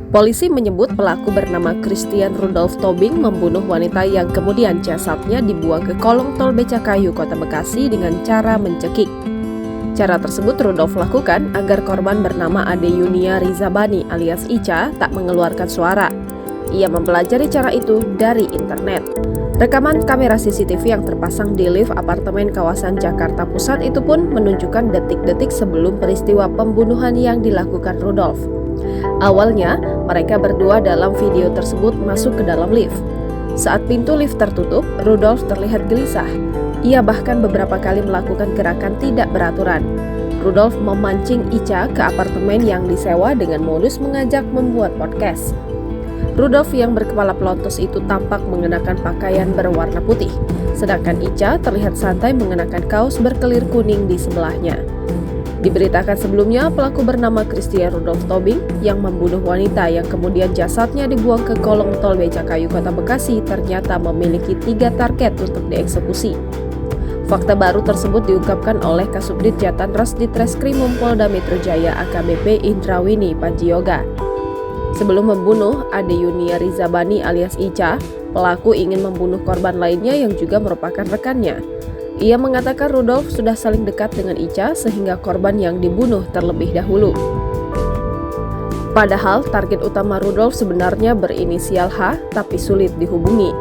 Polisi menyebut pelaku bernama Christian Rudolf Tobing membunuh wanita yang kemudian jasadnya dibuang ke kolong tol Becakayu, Kota Bekasi dengan cara mencekik. Cara tersebut Rudolf lakukan agar korban bernama Ade Yunia Rizabani alias Ica tak mengeluarkan suara. Ia mempelajari cara itu dari internet. Rekaman kamera CCTV yang terpasang di lift apartemen kawasan Jakarta Pusat itu pun menunjukkan detik-detik sebelum peristiwa pembunuhan yang dilakukan Rudolf. Awalnya, mereka berdua dalam video tersebut masuk ke dalam lift. Saat pintu lift tertutup, Rudolf terlihat gelisah. Ia bahkan beberapa kali melakukan gerakan tidak beraturan. Rudolf memancing Ica ke apartemen yang disewa dengan modus mengajak membuat podcast. Rudolf yang berkepala pelontos itu tampak mengenakan pakaian berwarna putih, sedangkan Ica terlihat santai mengenakan kaos berkelir kuning di sebelahnya. Diberitakan sebelumnya, pelaku bernama Christian Rudolf Tobing yang membunuh wanita yang kemudian jasadnya dibuang ke kolong tol Becakayu, Kota Bekasi ternyata memiliki 3 target untuk dieksekusi. Fakta baru tersebut diungkapkan oleh Kasubdit Jatanras Ditreskrimum Polda Metro Jaya AKBP Indrawini Panjioga. Sebelum membunuh Ade Yunia Rizabani alias Ica, pelaku ingin membunuh korban lainnya yang juga merupakan rekannya. Ia mengatakan Rudolf sudah saling dekat dengan Ica sehingga korban yang dibunuh terlebih dahulu. Padahal target utama Rudolf sebenarnya berinisial H tapi sulit dihubungi.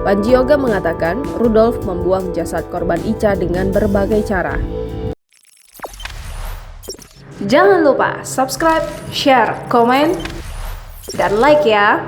Panjioga mengatakan Rudolf membuang jasad korban Ica dengan berbagai cara. Jangan lupa subscribe, share, komen, dan like ya!